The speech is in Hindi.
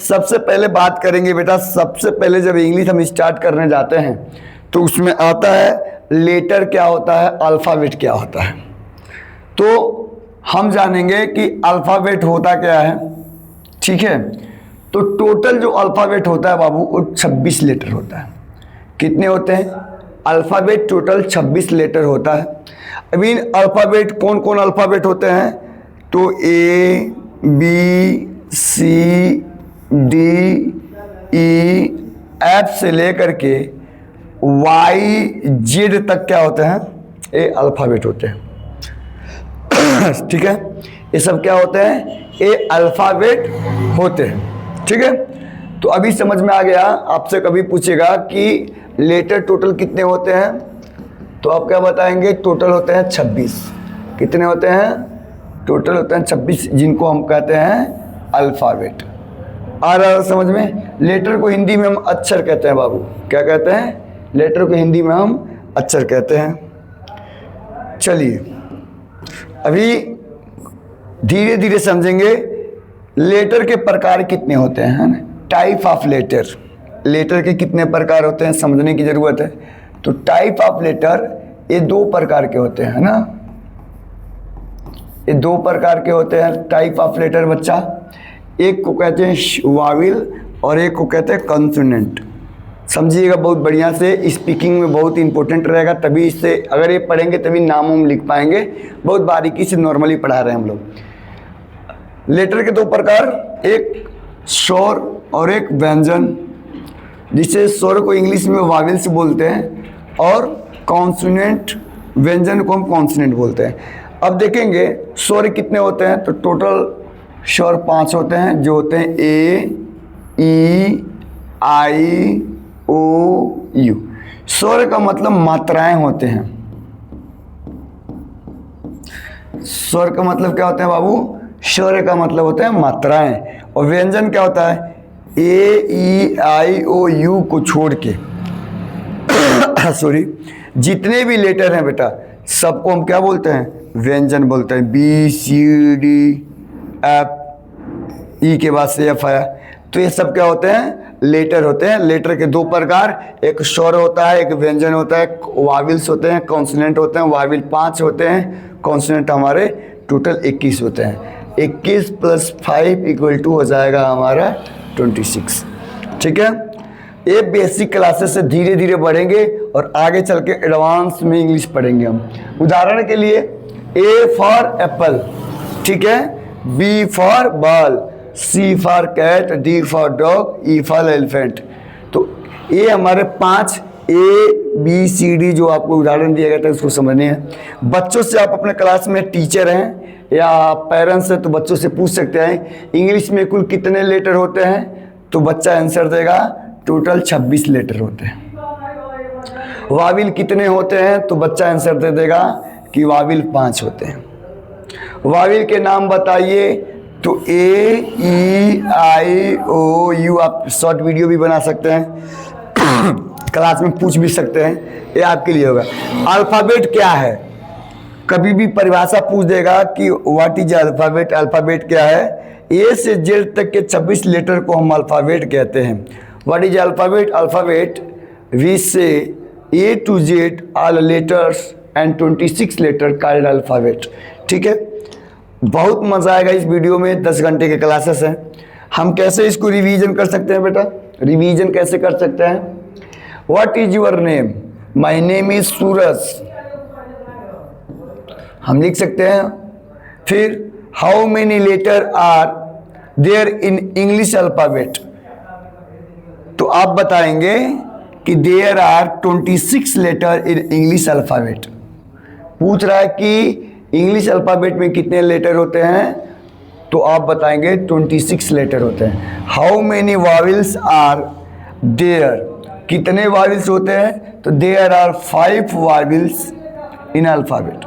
सबसे पहले बात करेंगे बेटा, सबसे पहले जब इंग्लिश हम स्टार्ट करने जाते हैं तो उसमें आता है लेटर क्या होता है, अल्फ़ाबेट क्या होता है। तो हम जानेंगे कि अल्फ़ाबेट होता क्या है, ठीक है। तो टोटल जो अल्फ़ाबेट होता है बाबू वो 26 लेटर होता है। कितने होते हैं? अल्फ़ाबेट टोटल 26 लेटर होता है। अभी अल्फ़ाबेट कौन कौन अल्फ़ाबेट होते हैं? तो A B C D E F से लेकर के वाई जेड तक क्या होते हैं? ये अल्फ़ाबेट होते हैं। ठीक है, ये सब क्या होते हैं? ये अल्फ़ाबेट होते हैं। ठीक है, तो अभी समझ में आ गया। आपसे कभी पूछेगा कि लेटर टोटल कितने होते हैं, तो आप क्या बताएंगे? टोटल होते हैं 26। कितने होते हैं? टोटल होते हैं 26, जिनको हम कहते हैं अल्फ़ाबेट। आ रहा है समझ में? लेटर को हिंदी में हम अक्षर कहते हैं बाबू। क्या कहते हैं? लेटर को हिंदी में हम अक्षर कहते हैं। चलिए अभी धीरे धीरे समझेंगे लेटर के प्रकार कितने होते हैं, टाइप ऑफ लेटर। लेटर के कितने प्रकार होते हैं समझने की ज़रूरत है। तो टाइप ऑफ लेटर ये 2 प्रकार के होते हैं ना, ये 2 प्रकार के होते हैं टाइप ऑफ लेटर बच्चा। एक को कहते हैं वाविल और एक को कहते हैं कॉन्सोनेंट। समझिएगा बहुत बढ़िया से, स्पीकिंग में बहुत इंपॉर्टेंट रहेगा, तभी इससे अगर ये पढ़ेंगे तभी नाम हम लिख पाएंगे। बहुत बारीकी से नॉर्मली पढ़ा रहे हैं हम लोग। लेटर के 2 प्रकार, एक स्वर और एक व्यंजन, जिसे स्वर को इंग्लिश में वावेल्स बोलते हैं और कॉन्सोनेंट व्यंजन को हम कॉन्सोनेंट बोलते हैं। अब देखेंगे स्वर कितने होते हैं। तो टोटल स्वर 5 होते हैं, जो होते हैं ए ई आई ओ यू। स्वर का मतलब मात्राएं होते हैं। स्वर का मतलब क्या होता है बाबू? स्वर का मतलब होता है मात्राएं। और व्यंजन क्या होता है? ए ई आई ओ यू को छोड़ के सॉरी, जितने भी लेटर हैं बेटा सबको हम क्या बोलते हैं? व्यंजन बोलते हैं। बी सी डी एफ, ई के बाद से एफ आया, तो ये सब क्या होते हैं? लेटर होते हैं। लेटर के 2 प्रकार, एक स्वर होता है, एक व्यंजन होता है। वाविल्स होते हैं, कॉन्सोनेंट होते हैं। वाविल 5 होते हैं, कॉन्सोनेंट हमारे टोटल 21 होते हैं। 21 + 5 = हो जाएगा हमारा 26। ठीक है, ये बेसिक क्लासेस से धीरे धीरे बढ़ेंगे और आगे चल के एडवांस में इंग्लिश पढ़ेंगे हम। उदाहरण के लिए ए फॉर एप्पल, ठीक है, B for ball, C for cat, D for dog, E for elephant. तो ये हमारे 5 ए बी सी डी जो आपको उदाहरण दिया गया था उसको समझने हैं। बच्चों से आप अपने क्लास में टीचर हैं या पेरेंट्स हैं तो बच्चों से पूछ सकते हैं इंग्लिश में कुल कितने लेटर होते हैं, तो बच्चा आंसर देगा टोटल 26 लेटर होते हैं। वाविल कितने होते हैं, तो बच्चा आंसर दे देगा कि वाविल 5 होते हैं। वाविल के नाम बताइए, तो ए ई आई ओ यू। आप शॉर्ट वीडियो भी बना सकते हैं क्लास में पूछ भी सकते हैं, ये आपके लिए होगा। अल्फ़ाबेट क्या है? कभी भी परिभाषा पूछ देगा कि व्हाट इज अल्फ़ाबेट। अल्फ़ाबेट क्या है? ए से जेड तक के 26 लेटर को हम अल्फ़ाबेट कहते हैं। What is alphabet? Alphabet we say A to Z all letters and 26 letter called alphabet. ठीक है, बहुत मज़ा आएगा इस वीडियो में। 10 घंटे के क्लासेस हैं। हम कैसे इसको रिवीजन कर सकते हैं बेटा? रिवीजन कैसे कर सकते हैं? What is your name? My name is Suraj, हम लिख सकते हैं। फिर how many letter are there in English alphabet? तो आप बताएंगे कि there are 26 letter in English alphabet. पूछ रहा है कि इंग्लिश अल्फ़ाबेट में कितने लेटर होते हैं, तो आप बताएंगे 26 लेटर होते हैं। How many vowels are there? कितने वाविल्स होते हैं, तो there are 5 vowels in alphabet.